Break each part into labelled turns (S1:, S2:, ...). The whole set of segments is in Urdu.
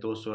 S1: $200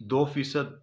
S1: 2%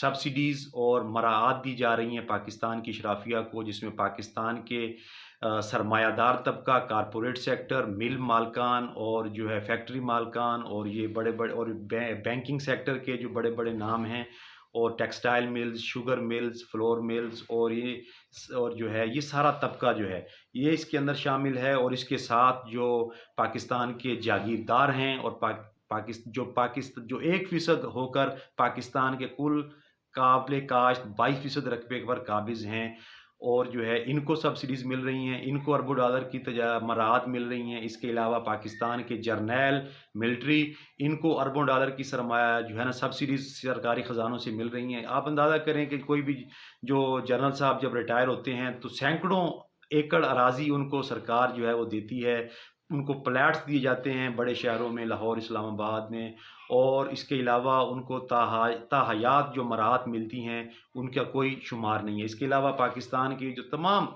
S1: سبسڈیز اور مراعات دی جا رہی ہیں پاکستان کی اشرافیہ کو، جس میں پاکستان کے سرمایہ دار طبقہ، کارپوریٹ سیکٹر، مل مالکان اور جو ہے فیکٹری مالکان، اور یہ بڑے بڑے اور بینکنگ سیکٹر کے جو بڑے بڑے نام ہیں، اور textile mills, sugar mills, flour mills, اور جو ہے یہ سارا طبقہ جو ہے یہ اس کے اندر شامل ہے، اور اس کے ساتھ جو پاکستان کے جاگیردار ہیں، اور جو 1% ہو کر پاکستان کے کل قابل کاشت 22% رقبے پر قابض ہیں، اور جو ہے ان کو سبسڈیز مل رہی ہیں، ان کو اربوں ڈالر کی مراعات مل رہی ہیں۔ اس کے علاوہ پاکستان کے جرنیل، ملٹری، ان کو اربوں ڈالر کی سرمایہ جو ہے نا سبسڈیز سرکاری خزانوں سے مل رہی ہیں۔ آپ اندازہ کریں کہ کوئی بھی جو جنرل صاحب جب ریٹائر ہوتے ہیں تو سینکڑوں ایکڑ اراضی ان کو سرکار جو ہے وہ دیتی ہے، ان کو پلاٹس دیے جاتے ہیں بڑے شہروں میں، لاہور، اسلام آباد میں، اور اس کے علاوہ ان کو تاحیات جو مراعات ملتی ہیں ان کا کوئی شمار نہیں ہے۔ اس کے علاوہ پاکستان کی جو تمام،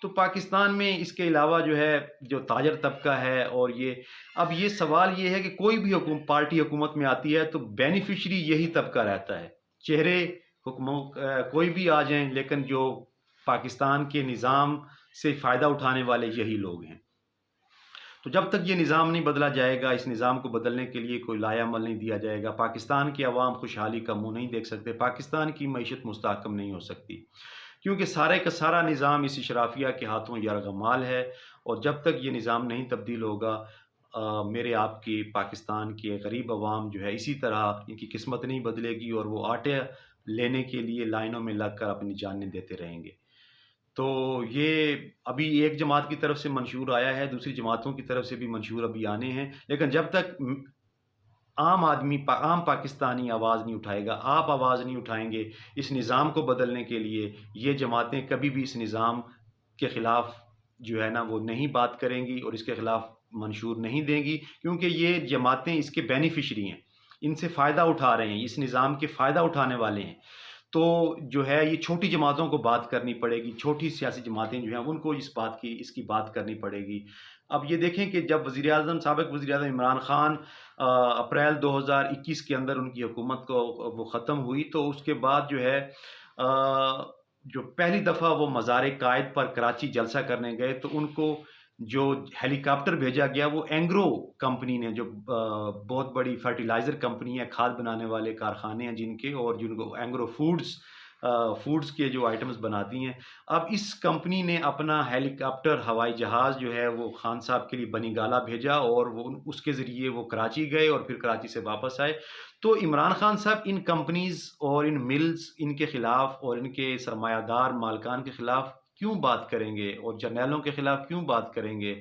S1: تو پاکستان میں اس کے علاوہ جو ہے جو تاجر طبقہ ہے، اور اب یہ سوال یہ ہے کہ کوئی بھی پارٹی حکومت میں آتی ہے تو بینیفیشری یہی طبقہ رہتا ہے، چہرے کوئی بھی آ جائیں، لیکن جو پاکستان کے نظام سے فائدہ اٹھانے والے یہی لوگ ہیں۔ تو جب تک یہ نظام نہیں بدلا جائے گا، اس نظام کو بدلنے کے لیے کوئی لائحہ عمل نہیں دیا جائے گا، پاکستان کی عوام خوشحالی کا منہ نہیں دیکھ سکتے، پاکستان کی معیشت مستحکم نہیں ہو سکتی، کیونکہ سارے کا سارا نظام اس اشرافیہ کے ہاتھوں یرغمال ہے۔ اور جب تک یہ نظام نہیں تبدیل ہوگا، میرے آپ کی پاکستان کے غریب عوام جو ہے اسی طرح ان کی قسمت نہیں بدلے گی، اور وہ آٹے لینے کے لیے لائنوں میں لگ کر اپنی جانیں دیتے رہیں گے۔ تو یہ ابھی ایک جماعت کی طرف سے منشور آیا ہے، دوسری جماعتوں کی طرف سے بھی منشور ابھی آنے ہیں، لیکن جب تک عام آدمی، عام پاکستانی آواز نہیں اٹھائے گا، آپ آواز نہیں اٹھائیں گے اس نظام کو بدلنے کے لیے، یہ جماعتیں کبھی بھی اس نظام کے خلاف جو ہے نا وہ نہیں بات کریں گی اور اس کے خلاف منشور نہیں دیں گی، کیونکہ یہ جماعتیں اس کے بینیفیشری ہیں، ان سے فائدہ اٹھا رہے ہیں، اس نظام کے فائدہ اٹھانے والے ہیں۔ تو جو ہے یہ چھوٹی جماعتوں کو بات کرنی پڑے گی، چھوٹی سیاسی جماعتیں جو ہیں ان کو اس کی بات کرنی پڑے گی۔ اب یہ دیکھیں کہ جب سابق وزیر اعظم عمران خان اپریل 2021 کے اندر ان کی حکومت کو وہ ختم ہوئی، تو اس کے بعد جو ہے جو پہلی دفعہ وہ مزار قائد پر کراچی جلسہ کرنے گئے، تو ان کو جو ہیلی کاپٹر بھیجا گیا وہ اینگرو کمپنی نے، جو بہت بڑی فرٹیلائزر کمپنی ہے، کھاد بنانے والے کارخانے ہیں جن کے، اور جن کو اینگرو فوڈز کے جو آئٹمز بناتی ہیں، اب اس کمپنی نے اپنا ہیلی کاپٹر ہوائی جہاز جو ہے وہ خان صاحب کے لیے بنی گالہ بھیجا، اور وہ اس کے ذریعے وہ کراچی گئے اور پھر کراچی سے واپس آئے۔ تو عمران خان صاحب ان کمپنیز اور ان ملز، ان کے خلاف اور ان کے سرمایہ دار مالکان کے خلاف کیوں بات کریں گے، اور جرنیلوں کے خلاف کیوں بات کریں گے،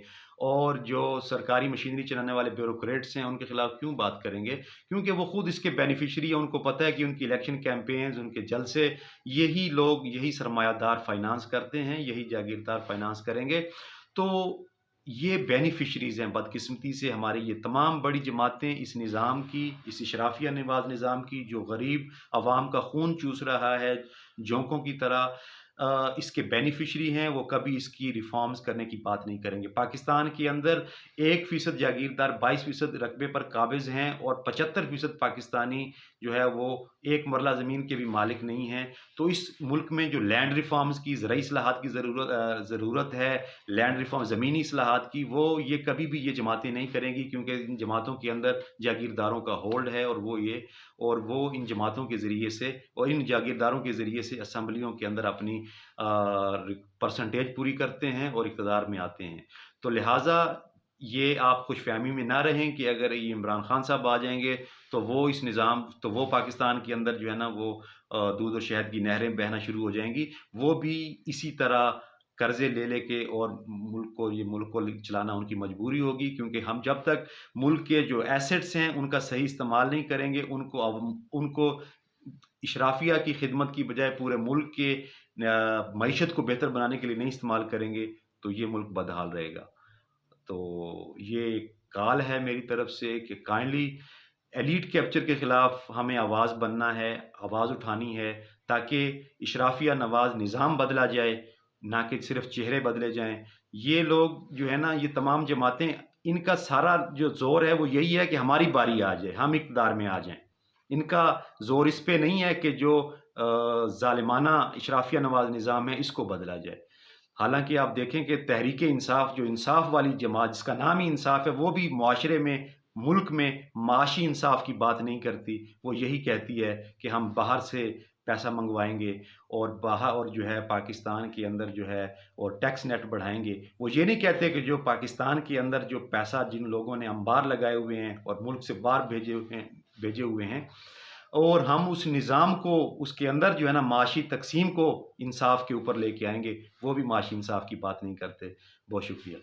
S1: اور جو سرکاری مشینری چلانے والے بیوروکریٹس ہیں ان کے خلاف کیوں بات کریں گے؟ کیونکہ وہ خود اس کے بینیفیشری ہیں، ان کو پتہ ہے کہ ان کی الیکشن کیمپینز، ان کے جلسے، یہی لوگ، یہی سرمایہ دار فائنانس کرتے ہیں، یہی جاگیردار فائنانس کریں گے۔ تو یہ بینیفیشریز ہیں بدقسمتی سے ہماری یہ تمام بڑی جماعتیں اس نظام کی، اس اشرافیہ نواز نظام کی، جو غریب عوام کا خون چوس رہا ہے جونکوں کی طرح، اس کے بینیفیشری ہیں، وہ کبھی اس کی ریفارمز کرنے کی بات نہیں کریں گے۔ پاکستان کے اندر 1% جاگیردار 22% رقبے پر قابض ہیں، اور 75% پاکستانی جو ہے وہ ایک مرلہ زمین کے بھی مالک نہیں ہیں۔ تو اس ملک میں جو لینڈ ریفارمز کی، زرعی اصلاحات کی ضرورت ہے، لینڈ ریفارم، زمینی اصلاحات کی، وہ یہ کبھی بھی یہ جماعتیں نہیں کریں گی، کیونکہ ان جماعتوں کے اندر جاگیرداروں کا ہولڈ ہے، اور وہ ان جماعتوں کے ذریعے سے اور ان جاگیرداروں کے ذریعے سے اسمبلیوں کے اندر اپنی پرسنٹیج پوری کرتے ہیں اور اقتدار میں آتے ہیں۔ تو لہٰذا یہ آپ خوش فہمی میں نہ رہیں کہ اگر یہ عمران خان صاحب آ جائیں گے تو وہ اس نظام، تو وہ پاکستان کے اندر جو ہے نا وہ دودھ و شہد کی نہریں بہنا شروع ہو جائیں گی، وہ بھی اسی طرح قرضے لے کے، اور ملک کو چلانا ان کی مجبوری ہوگی، کیونکہ ہم جب تک ملک کے جو ایسٹس ہیں ان کا صحیح استعمال نہیں کریں گے، ان کو اشرافیہ کی خدمت کی بجائے پورے ملک کے معیشت کو بہتر بنانے کے لیے نہیں استعمال کریں گے، تو یہ ملک بدحال رہے گا۔ تو یہ کال ہے میری طرف سے کہ کائنڈلی ایلیٹ کیپچر کے خلاف ہمیں آواز بننا ہے، آواز اٹھانی ہے، تاکہ اشرافیہ نواز نظام بدلا جائے، نہ کہ صرف چہرے بدلے جائیں۔ یہ لوگ جو ہے نا، یہ تمام جماعتیں، ان کا سارا جو زور ہے وہ یہی ہے کہ ہماری باری آ جائے، ہم اقتدار میں آ جائیں۔ ان کا زور اس پہ نہیں ہے کہ جو ظالمانہ اشرافیہ نواز نظام ہے اس کو بدلا جائے۔ حالانکہ آپ دیکھیں کہ تحریک انصاف، جو انصاف والی جماعت جس کا نام ہی انصاف ہے، وہ بھی معاشرے میں، ملک میں معاشی انصاف کی بات نہیں کرتی۔ وہ یہی کہتی ہے کہ ہم باہر سے پیسہ منگوائیں گے اور باہر اور جو ہے پاکستان کے اندر جو ہے اور ٹیکس نیٹ بڑھائیں گے۔ وہ یہ نہیں کہتے کہ جو پاکستان کے اندر جو پیسہ جن لوگوں نے انبار لگائے ہوئے ہیں اور ملک سے باہر بھیجے ہوئے ہیں اور ہم اس نظام کو اس کے اندر جو ہے نا معاشی تقسیم کو انصاف کے اوپر لے کے آئیں گے، وہ بھی معاشی انصاف کی بات نہیں کرتے۔ بہت شکریہ۔